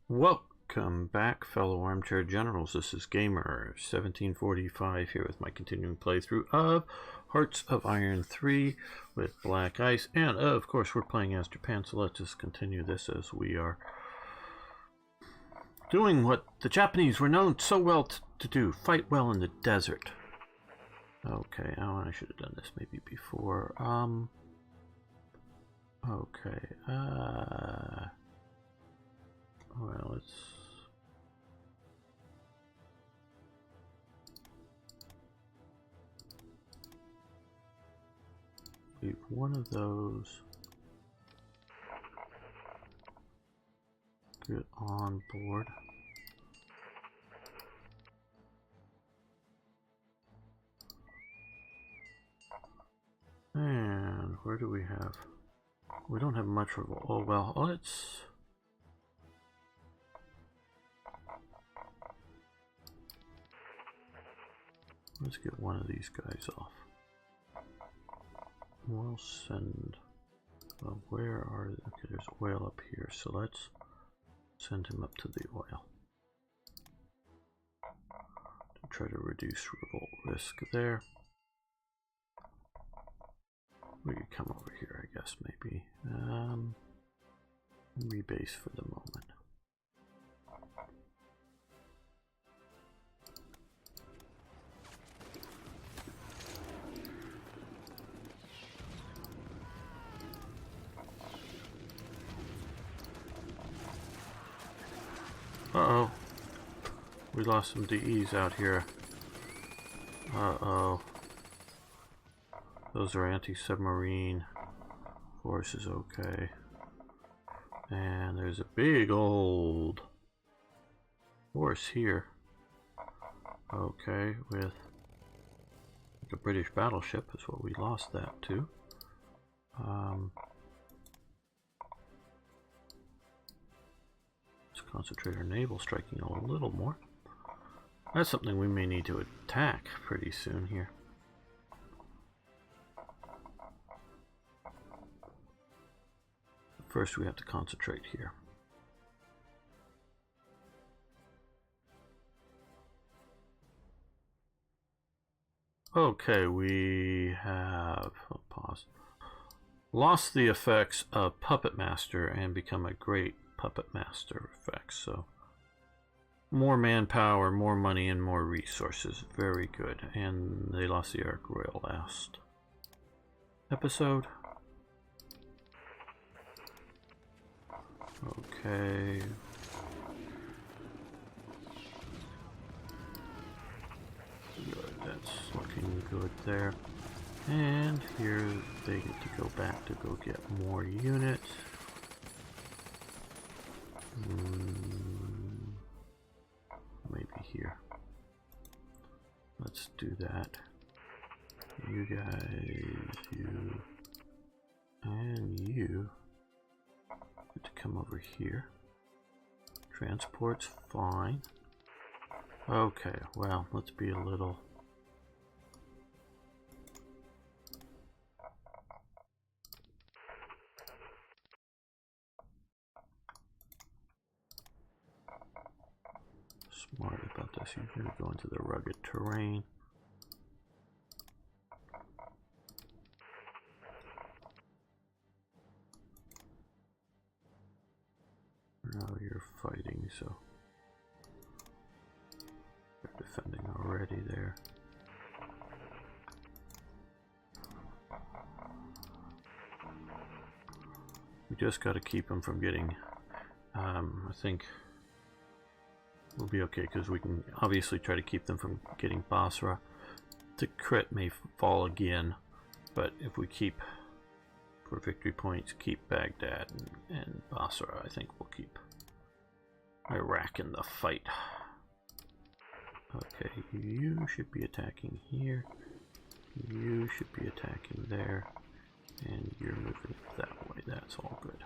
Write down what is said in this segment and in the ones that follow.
Welcome back, fellow armchair generals. This is Gamer 1745 here with my continuing playthrough of Hearts of Iron 3 with Black Ice. And of course, we're playing as Japan, so let's just continue this as we are doing what the Japanese were known so well to do, fight well in the desert. Okay, oh, I should have done this maybe before. Okay, well, let's leave one of those. Get on board. And where do we have? We don't have much of. Oh well, let's get one of these guys off. We'll send. Well, where are? Okay, there's oil up here, so let's send him up to the oil to try to reduce revolt risk there. We could come over here, I guess, maybe. Rebase for the moment. Uh-oh. We lost some DEs out here. Uh-oh. Those are anti-submarine forces, okay. And there's a big old force here. Okay, with a British battleship is what we lost that to. Let's concentrate our naval striking a little more. That's something we may need to attack pretty soon here. First, we have to concentrate here. Okay, we have lost the effects of Puppet Master and become a great Puppet Master effects. So, more manpower, more money, and more resources. Very good. And they lost the Ark Royal last episode. Okay. Good, that's looking good there. And here they get to go back to go get more units. Maybe here. Let's do that. You guys, you, and you. To come over here. Transport's fine. Okay, well, let's be a little smart about this. You're going to go into the rugged terrain. No, you're fighting, so they're defending already there. We just got to keep them from getting, I think we'll be okay because we can obviously try to keep them from getting Basra. The crit may fall again, but if we keep, for victory points, keep Baghdad and Basra, I think we'll keep Iraq in the fight. Okay, you should be attacking here. You should be attacking there. And you're moving that way. That's all good.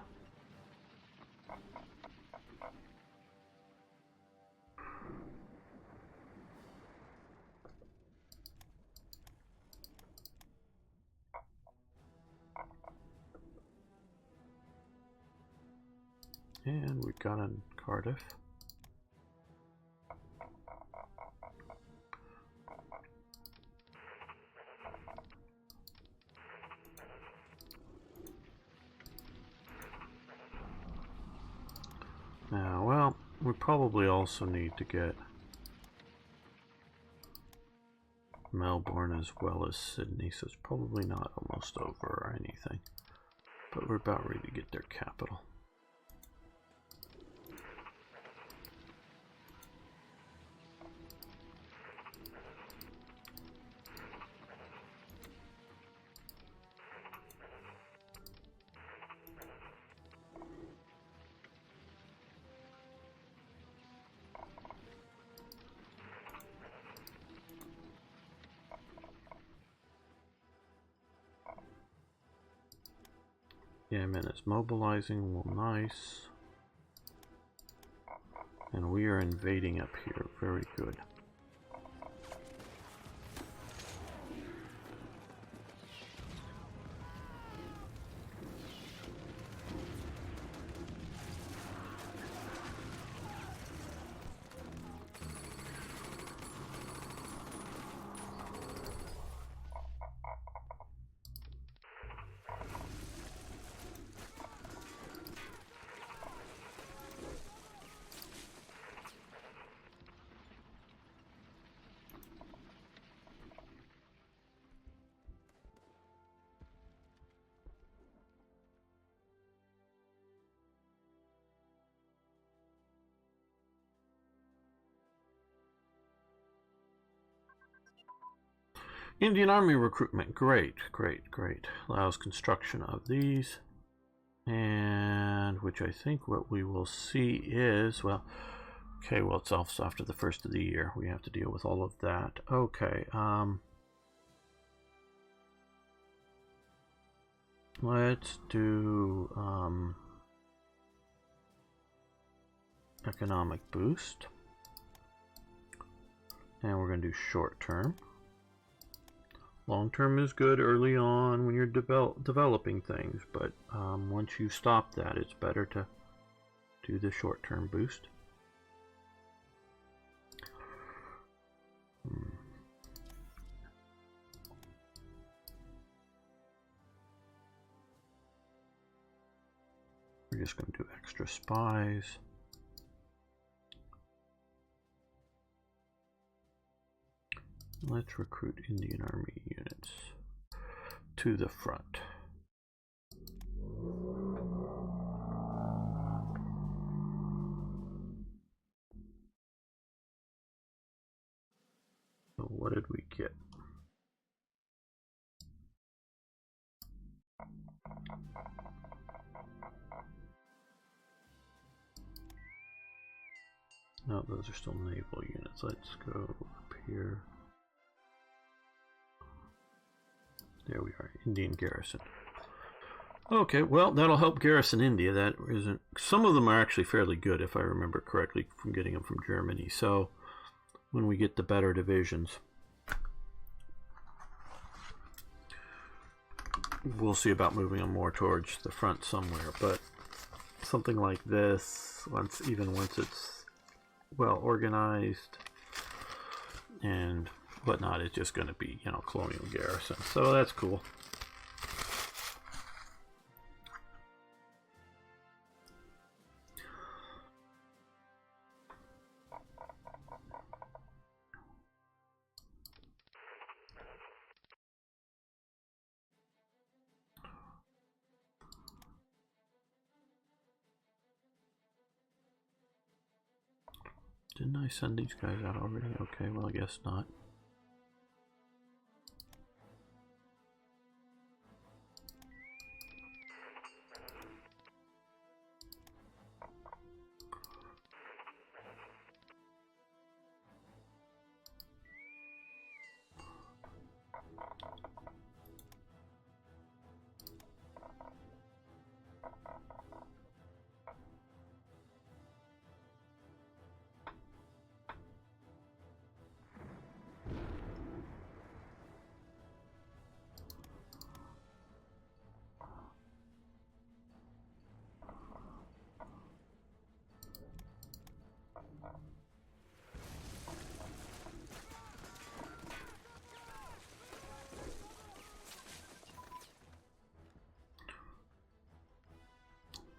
And we've got in Cardiff. Now, well, we probably also need to get Melbourne as well as Sydney, so it's probably not almost over or anything. But we're about ready to get their capital. Yemen is mobilizing, well, nice. And we are invading up here, very good. Indian Army recruitment, great, great, great. Allows construction of these. And which I think what we will see is, well, okay, well, it's also after the first of the year. We have to deal with all of that. Okay, let's do economic boost. And we're going to do short term. Long term is good early on when you're developing things, but once you stop that, it's better to do the short term boost. We're just going to do extra spies. Let's recruit Indian Army units to the front. So what did we get? No, those are still naval units. Let's go up here. There we are, Indian garrison. Okay, well, that'll help garrison India. That isn't. Some of them are actually fairly good, if I remember correctly, from getting them from Germany. So when we get the better divisions, we'll see about moving them more towards the front somewhere. But something like this, once it's well organized and whatnot, it's just going to be, you know, colonial garrison. So that's cool. Didn't I send these guys out already? Okay, well, I guess not.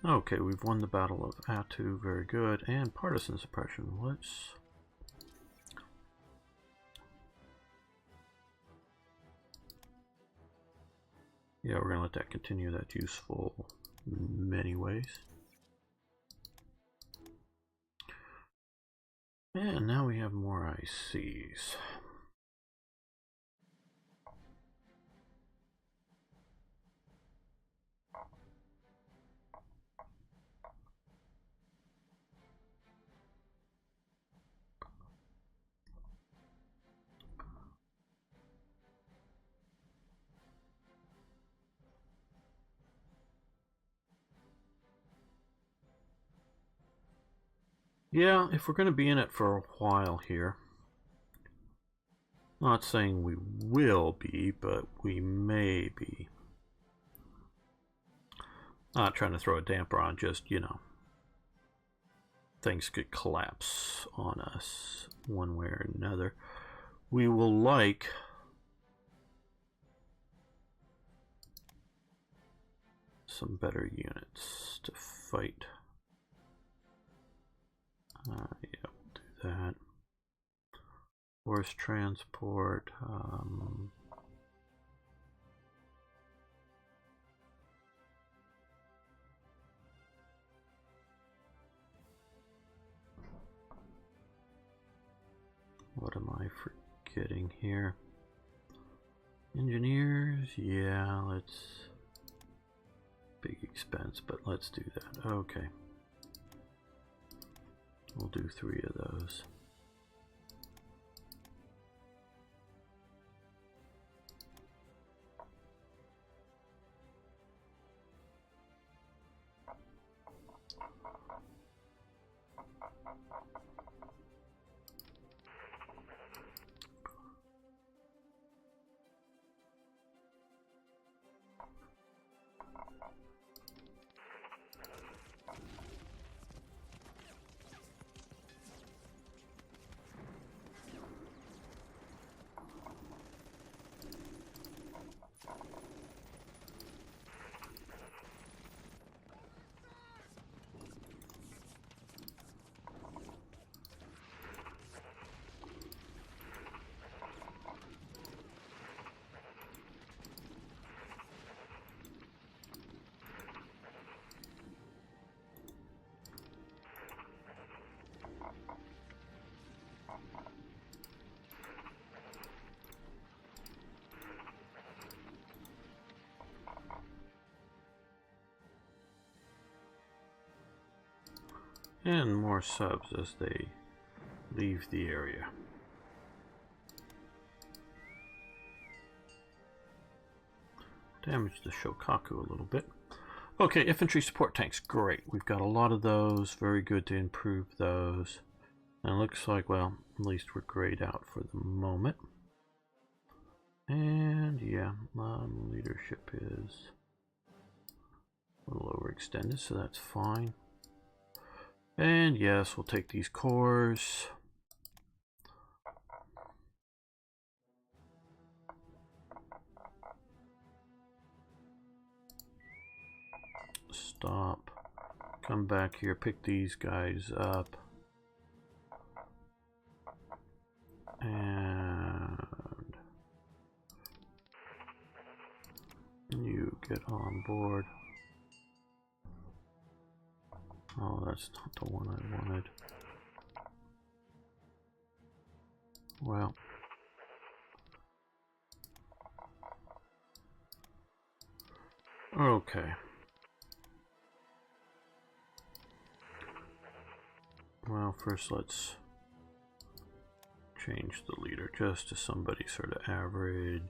Okay, we've won the Battle of Attu, very good, and partisan suppression. Let's... Yeah, we're gonna let that continue. That's useful in many ways. And now we have more ICs. Yeah, if we're going to be in it for a while here, not saying we will be, but we may be. Not trying to throw a damper on, just, you know, things could collapse on us one way or another. We will like some better units to fight. Yeah, we'll do that. Force transport. What am I forgetting here? Engineers, yeah, let's... Big expense, but let's do that. Okay. We'll do 3 of those. And more subs as they leave the area. Damage the Shokaku a little bit. Okay, infantry support tanks, great. We've got a lot of those, very good to improve those. And it looks like, well, at least we're grayed out for the moment. And yeah, leadership is a little overextended, so that's fine. And yes, we'll take these cores. Stop. Come back here, pick these guys up. And you get on board. Oh, that's not the one I wanted. Well. Okay. Well, first let's change the leader just to somebody sort of average.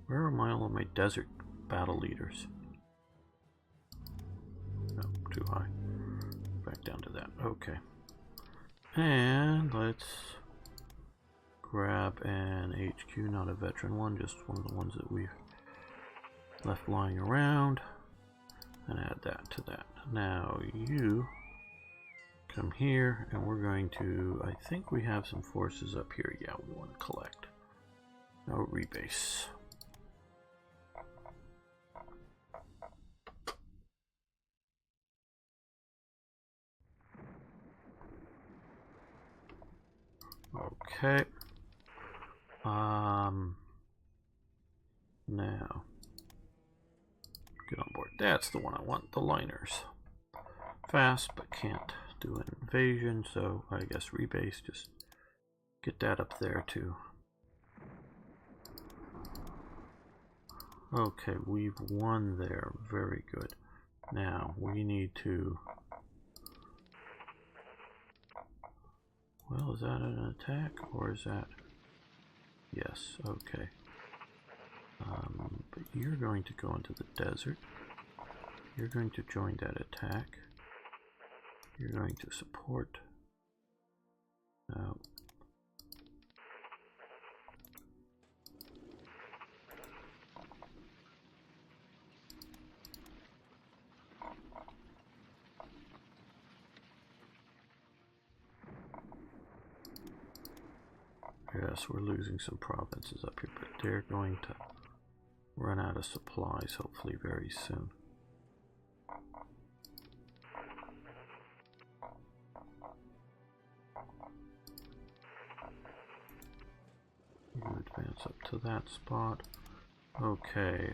Where are all of my desert battle leaders? No, too high. Back down to that. Okay. And let's grab an HQ, not a veteran one, just one of the ones that we've left lying around, and add that to that. Now you come here, and we're going to, I think we have some forces up here. Yeah, we want to collect. No rebase. Okay. Now get on board. That's the one I want, the liners. Fast, but can't do an invasion, so I guess rebase, just get that up there too. Okay, we've won there. Very good. Now we need to... Well, is that an attack or is that... Yes, okay. But you're going to go into the desert. You're going to join that attack. You're going to support. No. Yes, we're losing some provinces up here, but they're going to run out of supplies hopefully very soon. You advance up to that spot. Okay,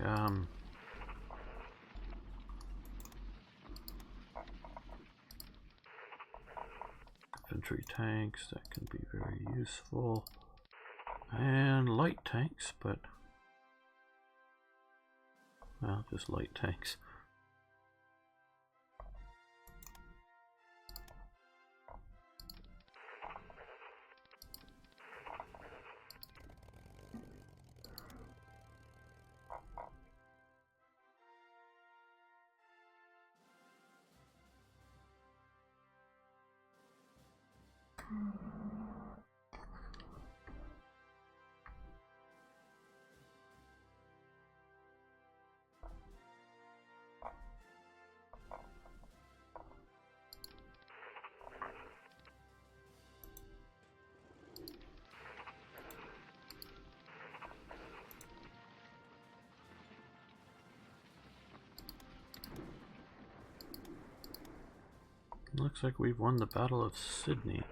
infantry tanks, that can be very useful. And light tanks, but well, just light tanks. Looks like we've won the Battle of Sydney.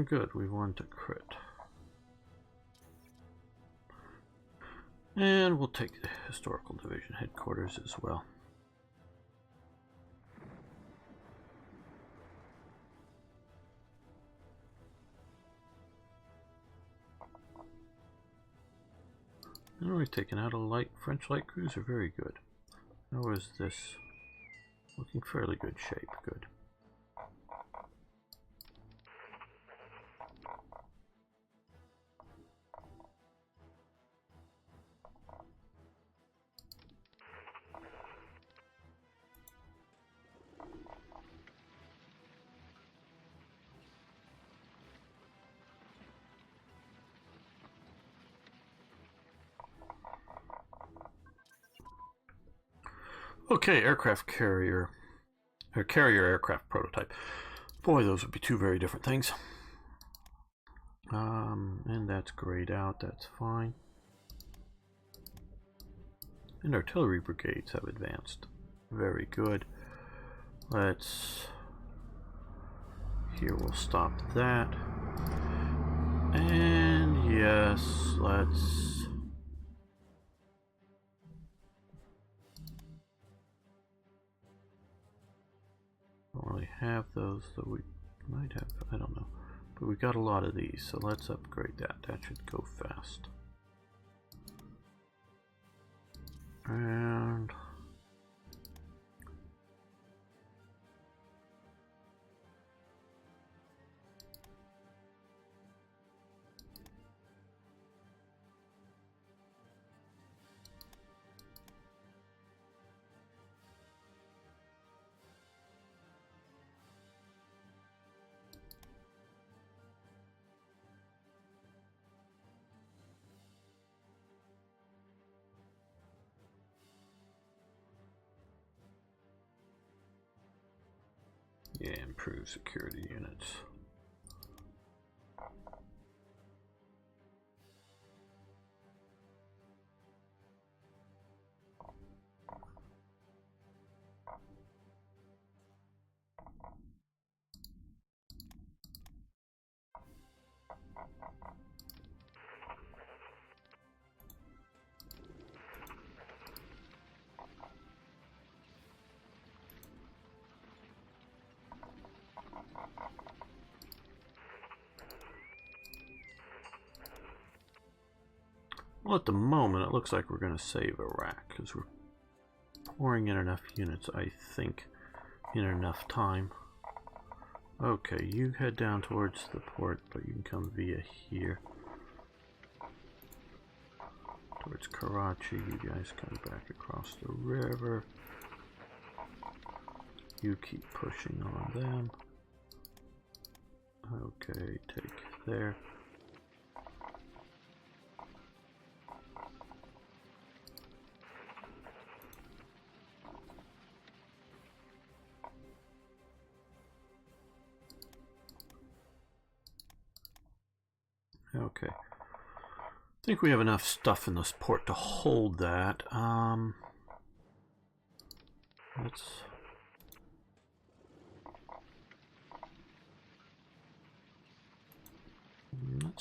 Good, we won to crit. And we'll take the Historical Division headquarters as well. And we've taken out a French light cruiser, very good. How is this? Looking fairly good shape, good. Okay, aircraft carrier, or carrier aircraft prototype. Boy, those would be two very different things. And that's grayed out, that's fine. And artillery brigades have advanced. Very good. Here we'll stop that. And yes, let's... Don't really have those, though we might have, I don't know. But we got a lot of these, so let's upgrade that. That should go fast. And... Yeah, improve security units. Well, at the moment, it looks like we're going to save Iraq because we're pouring in enough units, I think, in enough time. Okay, you head down towards the port, but you can come via here. Towards Karachi, you guys come back across the river. You keep pushing on them. Okay, take there. Okay. I think we have enough stuff in this port to hold that. Let's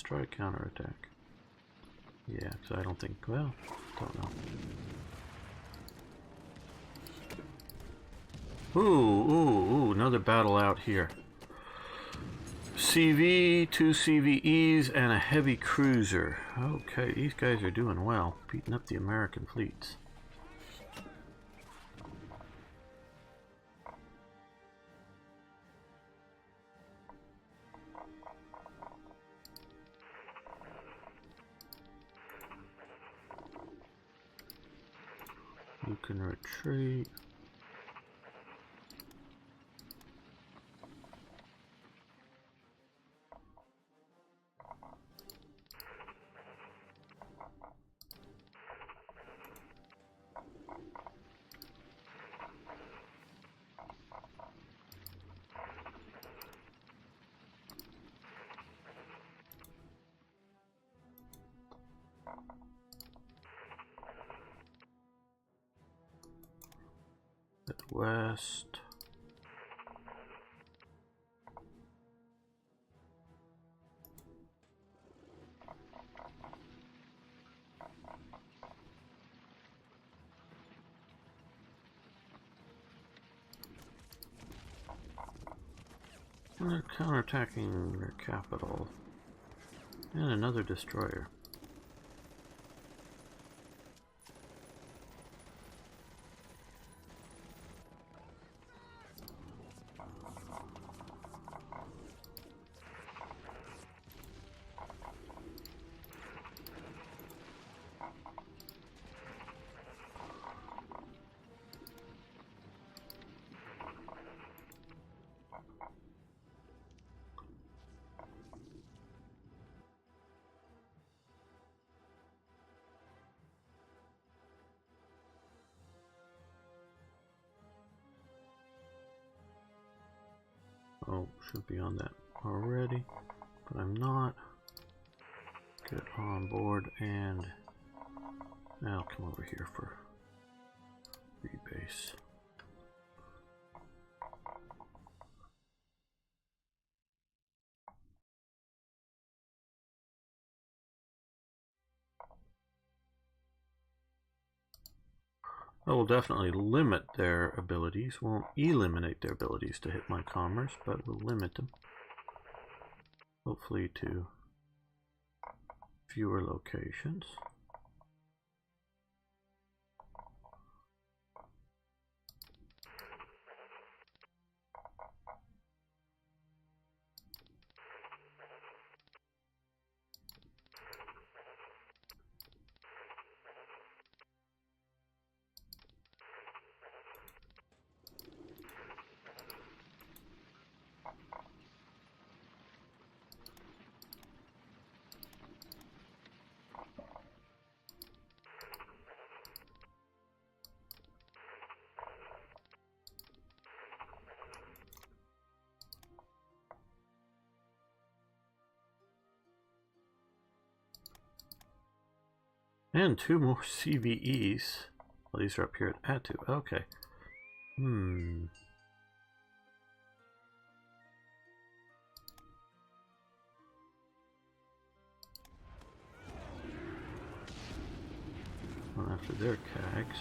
try a counterattack. Yeah, because I don't think, well, don't know. Ooh, another battle out here. CV, 2 CVEs, and a heavy cruiser. Okay, these guys are doing well, beating up the American fleets. You can retreat. West. And they're counterattacking their capital. And another destroyer. Oh, should be on that already, but I'm not. Get on board and now come over here for rebase. I will definitely limit their abilities. Won't eliminate their abilities to hit my commerce, but will limit them. Hopefully to fewer locations. And 2 more CVEs. Well, these are up here at add to. Okay. One after their CAGs.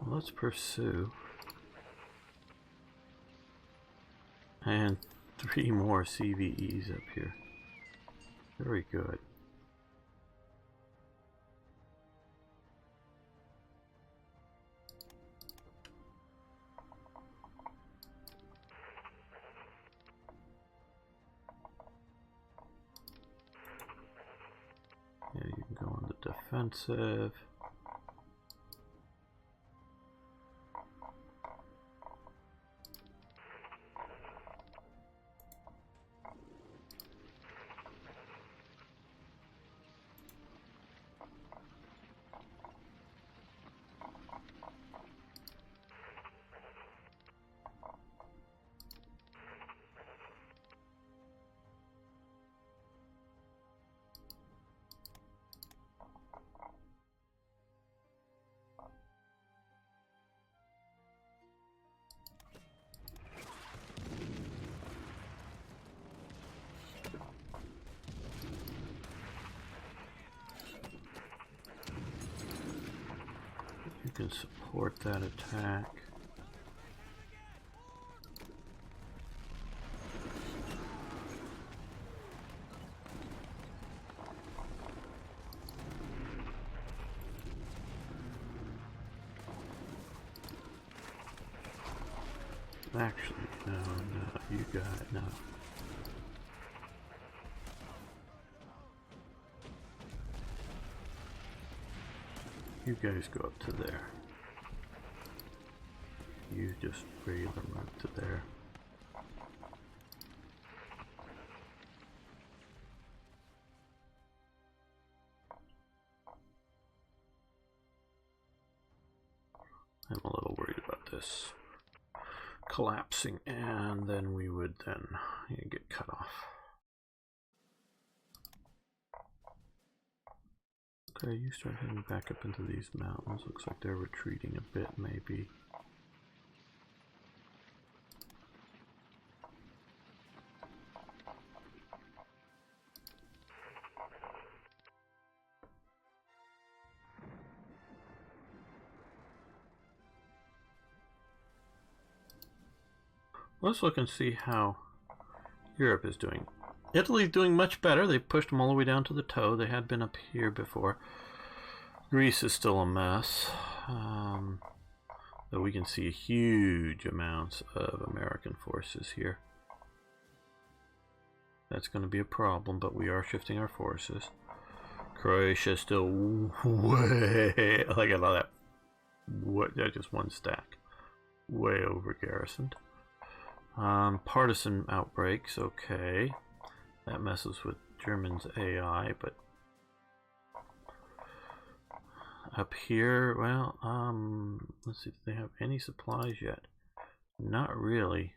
Let's pursue. And 3 more CVEs up here. Very good. Yeah, you can go on the defensive. You can support that attack. Actually, no, you got it, no. You guys go up to there. You just rail them up to there. I'm a little worried about this collapsing, and then we would then get cut off. Okay, you start heading back up into these mountains. Looks like they're retreating a bit, maybe. Let's look and see how Europe is doing. Italy's doing much better. They pushed them all the way down to the toe. They had been up here before. Greece is still a mess. But we can see huge amounts of American forces here. That's going to be a problem, but we are shifting our forces. Croatia still way... Look at all that. What? That's just one stack. Way over garrisoned. Partisan outbreaks, okay. That messes with German's AI, but up here, well, let's see, do they have any supplies yet? Not really.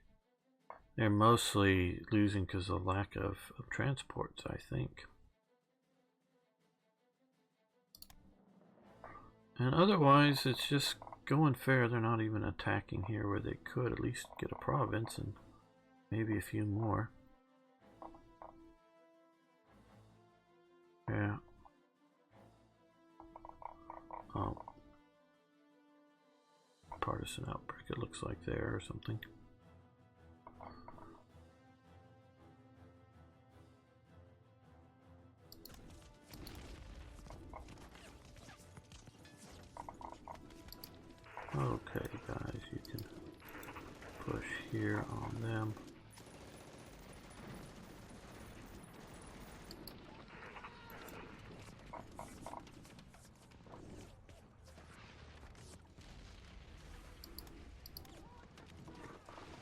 They're mostly losing because of lack of transports, I think. And otherwise, it's just going fair. They're not even attacking here where they could at least get a province and maybe a few more. Yeah. Oh. Partisan outbreak, it looks like there or something. Okay, guys, you can push here on them.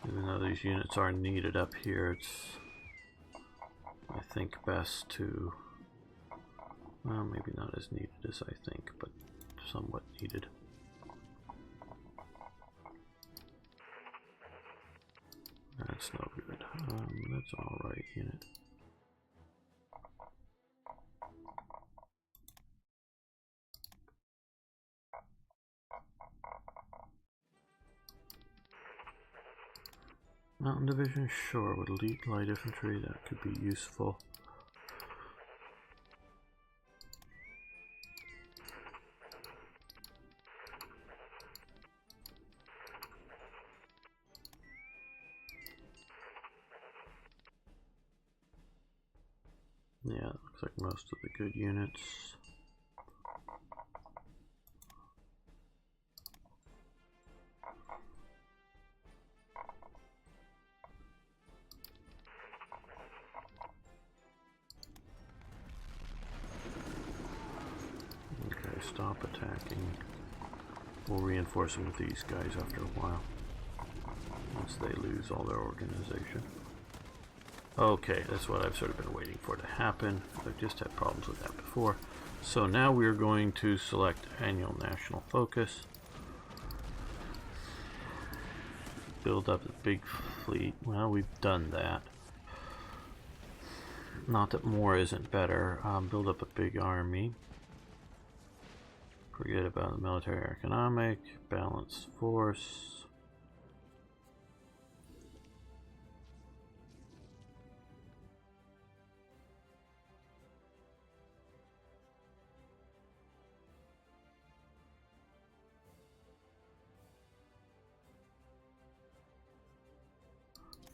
Even though these units are needed up here, it's think best to, well, maybe not as needed as I think, but somewhat needed. That's no good. That's alright unit. Mountain Division, sure, with elite light infantry, that could be useful. Yeah, it looks like most of the good units. Okay, stop attacking. We'll reinforce them with these guys after a while, once they lose all their organization. Okay, that's what I've sort of been waiting for to happen. I've just had problems with that before. So now we're going to select annual national focus. Build up a big fleet. Well, we've done that. Not that more isn't better. Build up a big army. Forget about the military economic. Balanced force.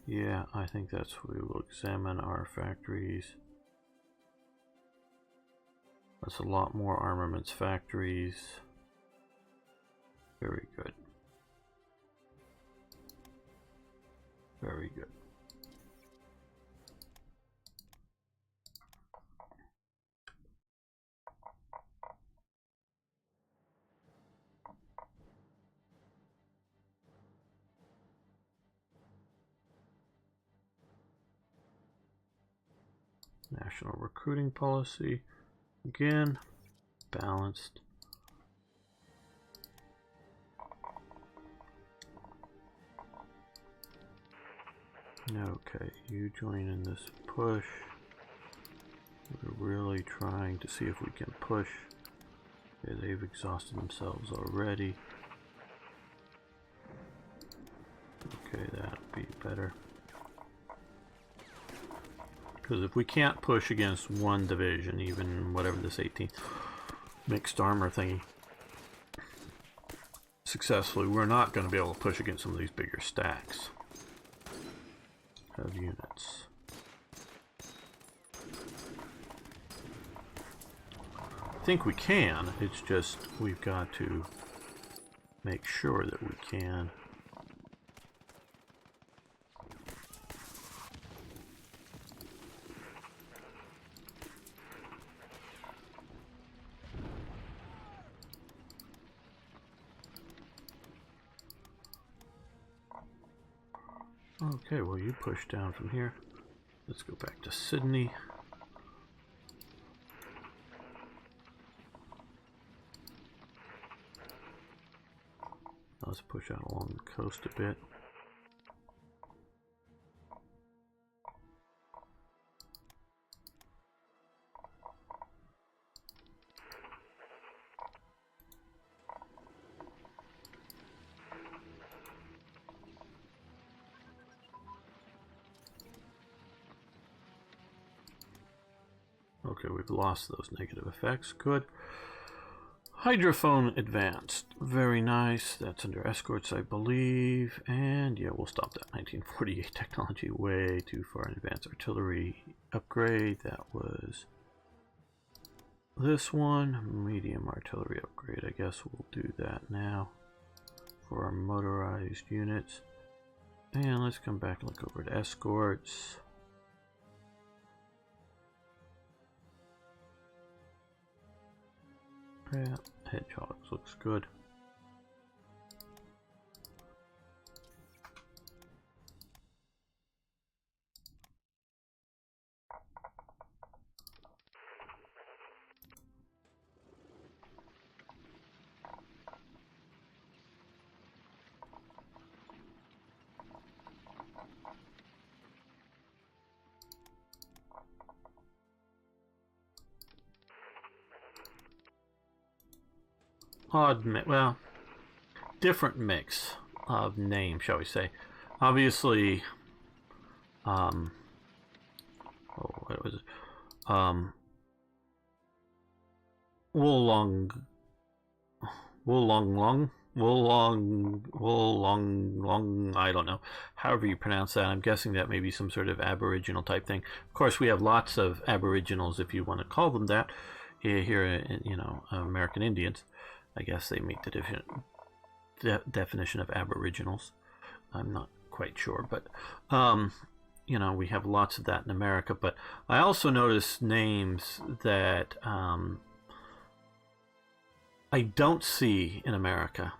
Yeah, I think that's what we will examine our factories. That's a lot more armaments factories. Very good. Very good. National recruiting policy. Again, balanced. Okay, you join in this push. We're really trying to see if we can push. Okay, they've exhausted themselves already. Okay, that'd be better. Because if we can't push against one division, even whatever this 18th mixed armor thingy, successfully, we're not going to be able to push against some of these bigger stacks of units. I think we can, it's just we've got to make sure that we can. Okay, well, you push down from here. Let's go back to Sydney. Let's push out along the coast a bit. Okay, we've lost those negative effects. Good. Hydrophone advanced. Very nice. That's under escorts, I believe. And yeah, we'll stop that. 1948 technology, way too far in advance. Artillery upgrade. That was this one. Medium artillery upgrade. I guess we'll do that now for our motorized units. And let's come back and look over at escorts. Yeah, hedgehogs looks good. well, different mix of names, shall we say. Obviously, what was it? Woolong, I don't know. However you pronounce that, I'm guessing that may be some sort of Aboriginal type thing. Of course, we have lots of Aboriginals, if you want to call them that, here in, American Indians. I guess they meet the definition of Aboriginals. I'm not quite sure, but we have lots of that in America. But I also noticed names that I don't see in America,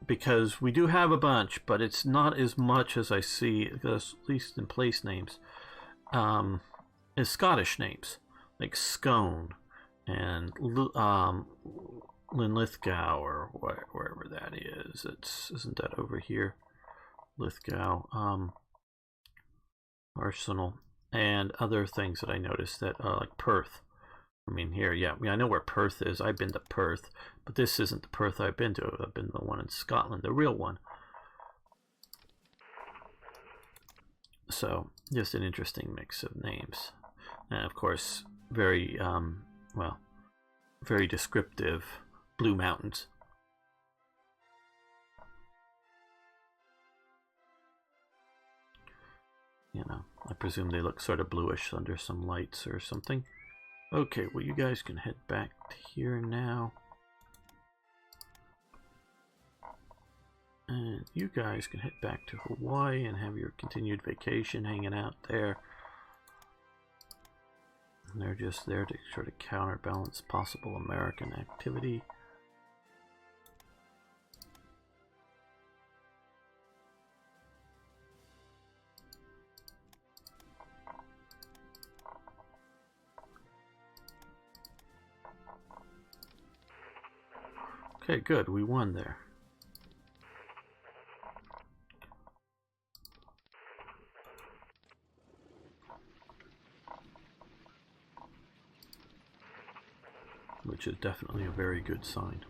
because we do have a bunch, but it's not as much as I see, at least in place names, as Scottish names, like Scone and Linlithgow, or wherever that is. Isn't that over here? Lithgow, Arsenal, and other things that I noticed that like Perth. I mean, here, yeah, I know where Perth is. I've been to Perth, but this isn't the Perth I've been to. I've been to the one in Scotland, the real one. So, just an interesting mix of names. And of course, very, very descriptive Blue Mountains. I presume they look sort of bluish under some lights or something. Okay, well, you guys can head back to here now. And you guys can head back to Hawaii and have your continued vacation hanging out there. And they're just there to sort of counterbalance possible American activity. Okay, good. We won there. Which is definitely a very good sign.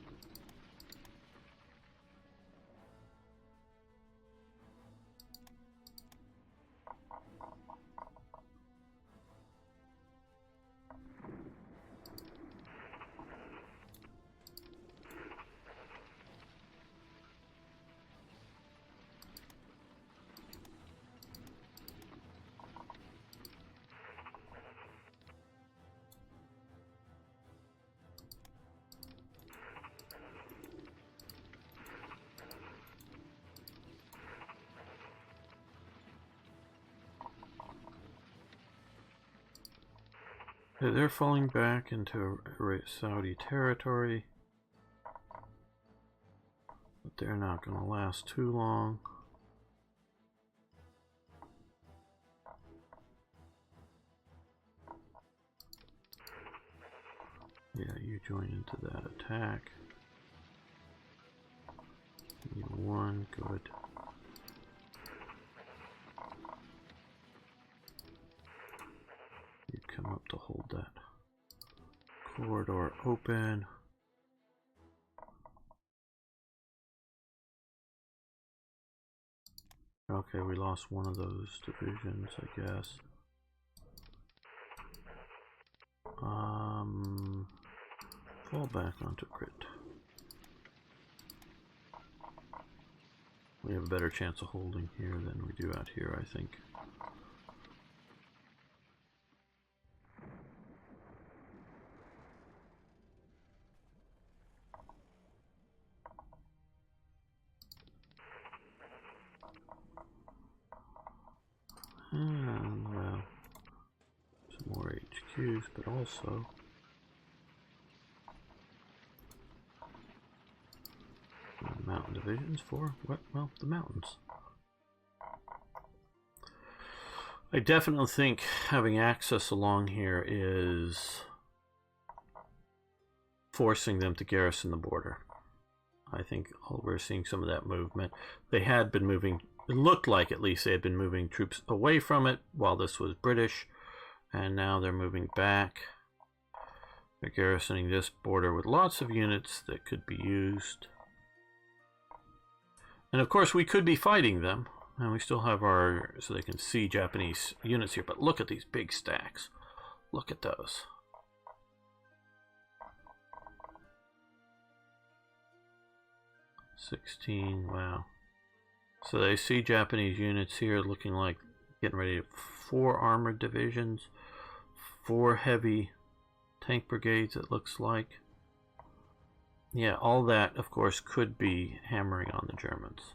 They're falling back into Saudi territory, but they're not going to last too long. Yeah, you join into that attack. You won, good. You come up to hold that corridor open. Okay, we lost one of those divisions, I guess. Fall back onto crit. We have a better chance of holding here than we do out here, I think. And, well, some more HQs, but also mountain divisions for what? Well, the mountains. I definitely think having access along here is forcing them to garrison the border. I think we're seeing some of that movement. They had been moving, it looked like at least they had been moving troops away from it while this was British, and now they're moving back. They're garrisoning this border with lots of units that could be used. And of course we could be fighting them. And we still have our, so they can see Japanese units here. But look at these big stacks. Look at those. $16, wow. So they see Japanese units here looking like getting ready to 4 armored divisions, 4 heavy tank brigades it looks like. Yeah, all that of course could be hammering on the Germans.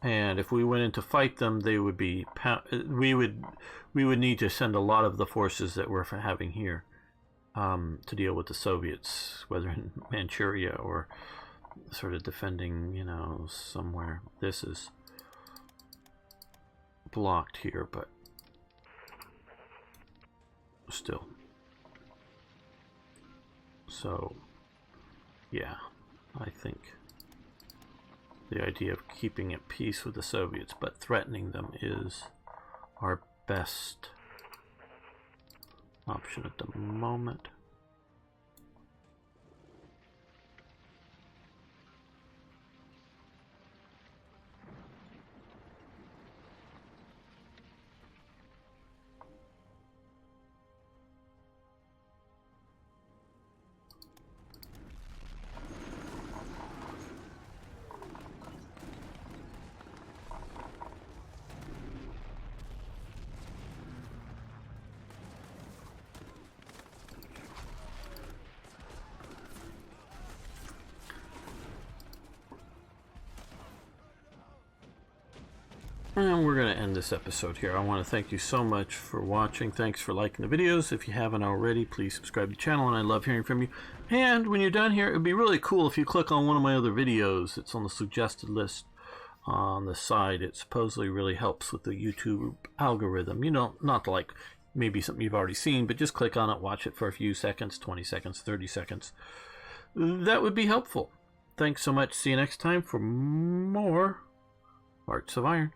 And if we went in to fight them, they would be we would need to send a lot of the forces that we're having here to deal with the Soviets, whether in Manchuria or sort of defending, you know, somewhere. This is blocked here, but still. So, yeah, I think the idea of keeping at peace with the Soviets but threatening them is our best option at the moment. And we're going to end this episode here. I want to thank you so much for watching. Thanks for liking the videos. If you haven't already, please subscribe to the channel, and I love hearing from you. And when you're done here, it would be really cool if you click on one of my other videos. It's on the suggested list on the side. It supposedly really helps with the YouTube algorithm. You know, not like maybe something you've already seen, but just click on it, watch it for a few seconds, 20 seconds, 30 seconds. That would be helpful. Thanks so much. See you next time for more Hearts of Iron.